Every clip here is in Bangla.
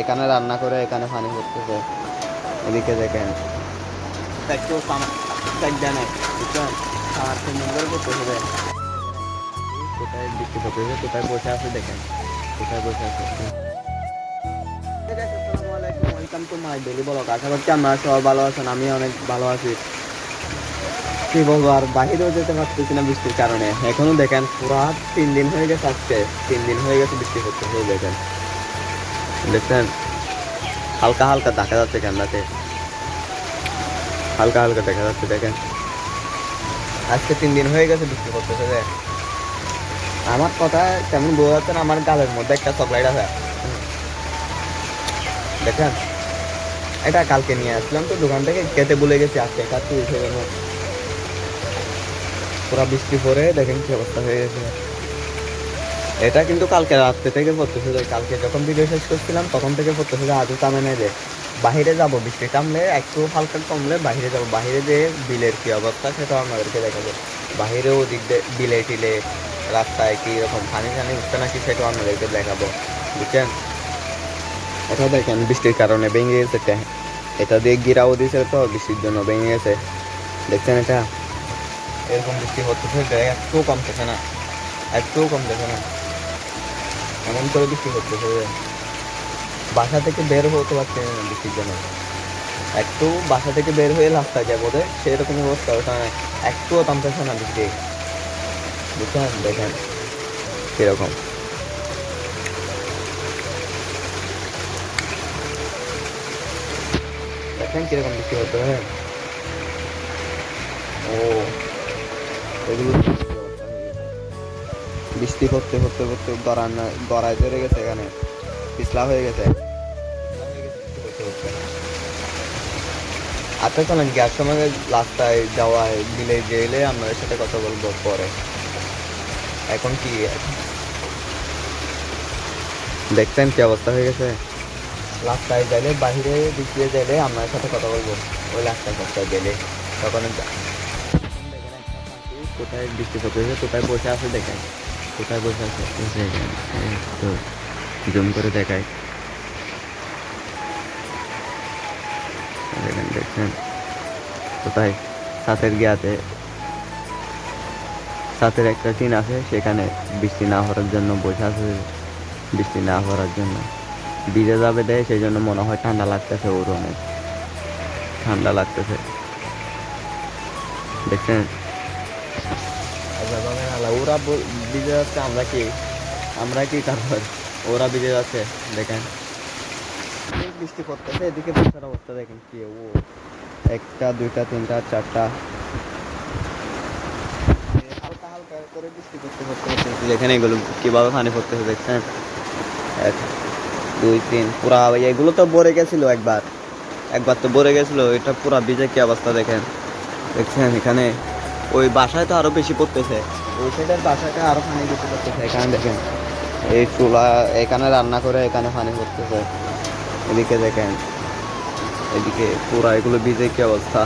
এখানে রান্না করে এখানে পানি পড়তেছে। এদিকে দেখেন একটু চাহিদা নেই, বুঝছেন? আর সুন্দর করে করতেছে। কোথায় বৃষ্টি পড়তেছে, কোথায় বসে আছে দেখেন, কোথায় বসে আছে। আসসালামু আলাইকুম, welcome to my daily blog. আশা করছি আপনারা সবাই ভালো আছেন, আমি অনেক ভালো আছি। কি বলবো, আর বাহিরেও যেতে পারতেছি না বৃষ্টির কারণে। এখনো দেখেন পুরা 3 দিন হয়ে গেছে, আজকে 3 দিন হয়ে গেছে বৃষ্টি পড়তেছে। দেখেন দেখছেন, হালকা হালকা দেখা যাচ্ছে ক্যামেরাতে, হালকা হালকা দেখা যাচ্ছে। দেখেন আজকে 3 দিন হয়ে গেছে বৃষ্টি পড়তেছে। আমার কথা তেমন বোঝা যাচ্ছে না, আমার গালের মধ্যে একটা চকলেট আছে। দেখেন এটা কালকে নিয়ে আসলাম তো দোকান থেকে, খেতে ভুলে গেছি, আজকে খাচ্ছি সেজন্য পুরা বৃষ্টি পরে দেখেন কি অবস্থা হয়ে গেছে। এটা কিন্তু কালকে রাত্রে থেকে পড়তেছে। কালকে যখন ভিডিও শেষ করছিলাম তখন থেকে পড়তেছে, আজও থামে নাই। যে বাহিরে যাব, বৃষ্টি থামলে একটু হালকা কমলে বাহিরে যাব, বাহিরে যে বিলের কি অবস্থা সেটা আমাদেরকে দেখাবো। বাহিরে ওদিক দিয়ে বিলে টিলে রাস্তায় কি রকম পানি টানি উঠছে নাকি সেটাও আপনাদেরকে দেখাবো, বুঝছেন? এটা দেখেন বৃষ্টির কারণে ভেঙে গেছে। এটা দিয়ে গিরাও দিয়েছে তো, বৃষ্টির জন্য ভেঙে গেছে। দেখছেন এটা এরকম বৃষ্টি হতেছে, একটু কমতেছে না, একটু কমতেছে না, এমন করে বৃষ্টি হতেছে। বাসা থেকে বের হতে পারছে না বৃষ্টির জন্য। একটু বাসা থেকে বের হয়ে রাস্তায় যাবো সেরকম অবস্থা ওখানে, একটুও থামতেছে না বৃষ্টি, বুঝছেন? দেখেন কিরকম, দেখেন কিরকম বৃষ্টি হতে হবে। ও এগুলো বৃষ্টি হতে হতে হতে গড়ায় ধরে গেছে, এখানে পিছলা হয়ে গেছে। আচ্ছা চলেন গ্যাস সময় রাস্তায় যাওয়ায় বিলে গেলে আপনাদের সাথে কথা বলবো পরে। এখন কি দেখছেন কি অবস্থা হয়ে গেছে, রাস্তায় গেলে বাহিরে দিক দিয়ে গেলে আপনার সাথে কথা বলবো। ওই রাস্তায় রাস্তায় গেলে তখন দেখেন একটা পাখি কোথায় বৃষ্টি পড়তেছে, কোথায় বসে আছে দেখেন, কোথায় বসে আছে তো জুম করে দেখায়। দেখেন দেখছেন কোথায়, ছাতের গিয়াতে, ছাতের একটা টিন আছে সেখানে বৃষ্টি না হওয়ার জন্য বসে আছে। বৃষ্টি না হওয়ার জন্য ভিজে যাবে দেয়, সেই জন্য মনে হয় ঠান্ডা লাগতেছে, ওর অনেক ঠান্ডা লাগতেছে। দেখছেন ওরা ভিজে যাচ্ছে, আমরা কি তারপর ওরা ভিজে যাচ্ছে। দেখেন বৃষ্টি পড়তেছে, এদিকে বৃষ্টির অবস্থা দেখেন কি। ও একটা দুইটা তিনটা চারটা হালকা হালকা করে বৃষ্টি পড়তে পড়তে পড়তে দেখেন এগুলো কিভাবে পানি পড়তেছে। দেখছেন 1 2 3 পুরা এগুলো তো ভরে গেছিল, একবার একবার তো ভরে গেছিল, এটা পুরা ভিজে কি অবস্থা দেখেন। দেখছেন এখানে ওই বাসায় তো আরো বেশি পড়তেছে, ওই সাইডের বাসাটা আরো পানি বেশি পড়তেছে। এখানে দেখেন এই চুলা, এখানে রান্না করে এখানে পানি পড়তেছে। এদিকে দেখেন, এদিকে পুরা এগুলো ভিজে কি অবস্থা,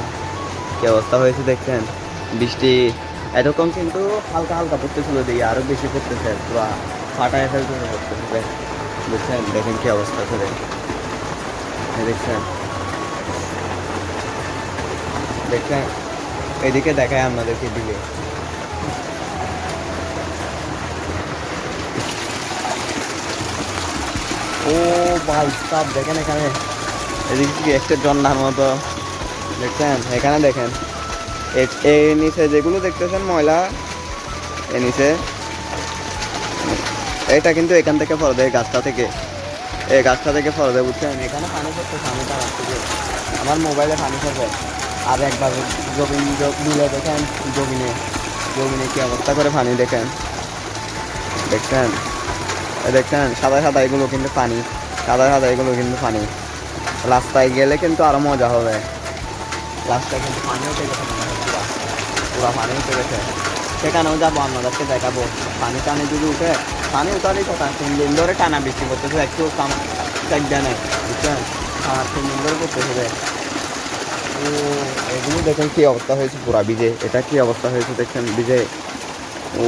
কি অবস্থা হয়েছে দেখছেন। বৃষ্টি এরকম কিন্তু হালকা হালকা পড়তেছিল, দিয়ে আরো বেশি পড়তেছে, পুরা ফাটায় ফেলতেছে পড়তেছে। বুঝছেন দেখেন কি অবস্থা করে, দেখছেন দেখছেন এদিকে দেখায় আপনাদেরকে দিলে। ও ভাই সব দেখেন এখানে, এদিকে কি একটা ঝর্ণার মতো। দেখছেন এখানে দেখেন এই নিচে যেগুলো দেখতেছেন ময়লা, এ নিচে এটা কিন্তু এখান থেকে ফল দেয়, গাছটা থেকে, এই গাছটা থেকে ফল দেয়, বুঝছেন? এখানে পানি পড়তেছে, আমি তার থেকে আমার মোবাইলে পানি পড়বে। আর একবার জমিন দিলে দেখেন, জমিনে জমিনে কি অবস্থা করে পানি দেখেন। দেখছেন দেখছেন সাদা সাদা এগুলো কিন্তু পানি, সাদা সাদা এগুলো কিন্তু পানি। রাস্তায় গেলে কিন্তু আরো মজা হবে, রাস্তায় কিন্তু পানি উঠে গেছে, পুরা পুরা পানি উঠে গেছে। সেখানেও যাবো, আপনাদেরকে দেখাবো। পানি টানি যদি উঠে, পানি উঠারই কথা। 3 দিন ধরে টানা বৃষ্টি করতেছে, একটু চাহিদা নেই, বুঝছেন? 3 দিন ধরে করতেছে। ও এগুলো দেখেন কি অবস্থা হয়েছে, পুরা ভিজে। এটা কি অবস্থা হয়েছে দেখছেন, ভিজে। ও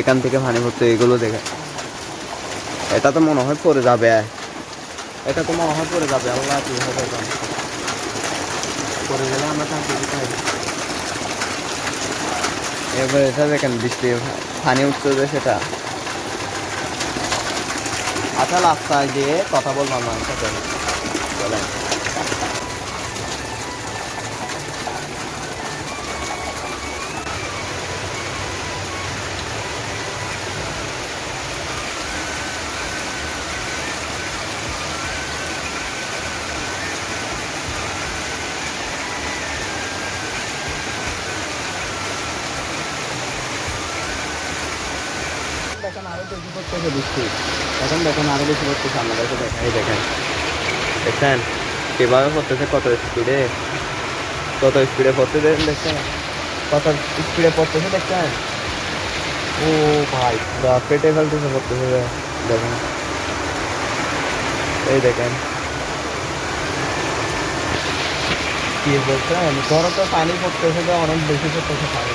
এখান থেকে পানি পড়ছে, এগুলো দেখে এটা তো মনে হয় পড়ে যাবে। এটা তো মনে হয় পড়ে যাবে, আল্লাহ কি হবে এখন। পড়ে গেলে আমরা থাকতে চাই। এবার এটা দেখেন বৃষ্টি পানি উঠছে যে সেটা। আচ্ছা রাস্তায় গিয়ে কথা বলবো আমার সাথে, চলেন। দেখেন আরো বেশি পড়তেছে বৃষ্টি, এখন দেখেন আরো বেশি পড়তেছে, আমাদেরকে দেখাই দেখেন, দেখছেন কিভাবে পড়তেছে, কত স্পিডে পড়তেছে দেখছেন, কত স্পিডে পড়তেছে দেখছেন। ও ভাই পুরা পেটে ফেলতেছে পড়তেছে, দেখেন এই দেখেন কি বলছেন, ধরো তো পানি পড়তেছে যে অনেক বেশি পড়তেছে পানি,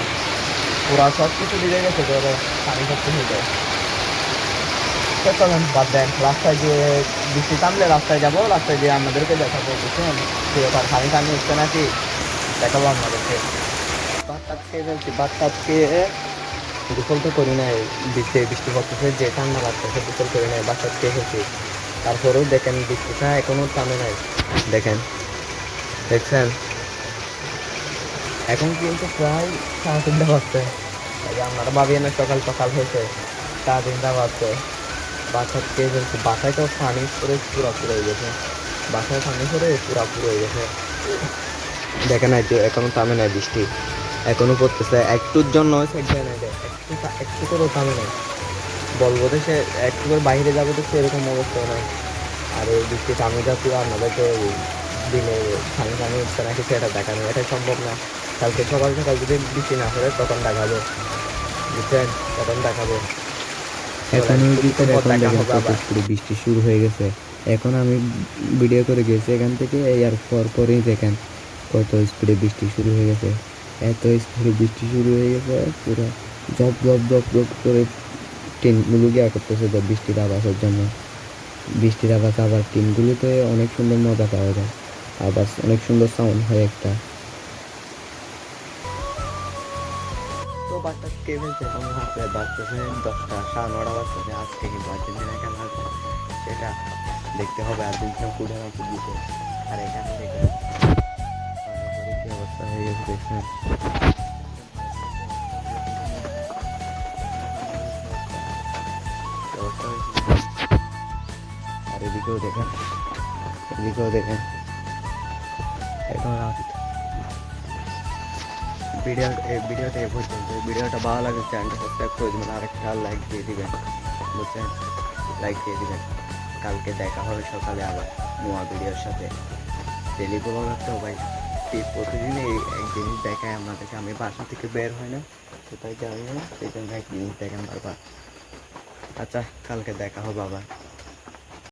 পুরা সব কিছু ভিজে গেছে ধরো, পানি পড়তেছে তো। চলেন বাদ দেন, রাস্তায় গিয়ে বৃষ্টি থামলে রাস্তায় যাবো, রাস্তায় গিয়ে আমাদেরকে দেখাবো, বুঝছেন সেরকম পানি টানি উঠছে নাকি দেখাবো আপনাদেরকে। ভাত টাত খেয়ে ফেলছি, ভাত টাত খেয়ে গোসল তো করি নাই, বৃষ্টি পড়তেছে যে ঠান্ডা লাগতেছে, গোসল করি নাই, ভাত টাত খেয়ে ফেলছি। তারপরেও দেখেন বৃষ্টিটা এখনো থামে নাই, দেখেন দেখছেন এখন কিন্তু প্রায় 3:30 বাজছে। আপনারা ভাবিয়ে না সকাল সকাল হয়েছে, 3:30 বাজছে, বাসা খেয়ে ফেলছি, বাসায় তো পানি করে পুরো হয়ে গেছে, বাসায় পানি করে পুরো হয়ে গেছে। দেখেন এই যে এখনো থামে নাই বৃষ্টি, এখনো পড়তেছে, একটুর জন্য সেখানে নাই, একটু করেও থামে নাই। বলবো তো সে একটু করে বাইরে যাবো তো সেরকম অবস্থা নাই। আর এই বৃষ্টি থামে যাচ্ছিল, আপনাদেরকে দিনে পানি উঠছে নাকি সেটা দেখানো এটা সম্ভব না। কালকে সকাল সকাল যদি বৃষ্টি না পড়ে তখন দেখাবো, বুঝছেন, তখন দেখাবো। এখনো ভিতরে এখন দেখেন কত স্পিডে বৃষ্টি শুরু হয়ে গেছে। এখন আমি ভিডিও করে গেছি এখান থেকে, আর পরেই দেখেন কত স্পিডে বৃষ্টি শুরু হয়ে গেছে। এত স্পিডে বৃষ্টি শুরু হয়ে গেছে, পুরো জব জব জব জব করে টিনগুলো গিয়া করতেছে তো বৃষ্টির আবাসের জন্য। বৃষ্টির আবাস আবার টিনগুলোতে অনেক সুন্দর মজা পাওয়া যায়, আবার অনেক সুন্দর সাউন্ড হয় একটা। তো বাচ্চা কে ফেলছে, এখন হাতে বাজতেছে 10টা, 9:30 বাজতেছে। আজকে কিন্তু আর্জেন্টিনা কেন আসবে সেটা দেখতে হবে, আর্জেন্টিনা ফুটে না দিতে। আর এখানে দেখে কি অবস্থা হয়ে গেছে দেখছেন, কি অবস্থা হয়েছে। আর এদিকেও দেখেন, এখন রাত। ভিডিওটা এ পর্যন্ত, ভিডিওটা ভালো লাগে চ্যানেলটা সাবস্ক্রাইব করে দেবেন, আরেকটা লাইক দিয়ে দিবেন, বুঝছেন, লাইক দিয়ে দিবেন। কালকে দেখা হবে সকালে আবার নোয়া ভিডিওর সাথে। ডেলি ব্লগার তো ভাই, প্রতিদিন এক জিনিস দেখায় আপনাদেরকে, আমি বাসা থেকে বের হয় না, কোথায় যাই না, সেই জন্য এক জিনিস দেখেন বারবার। আচ্ছা কালকে দেখা হবে আবার।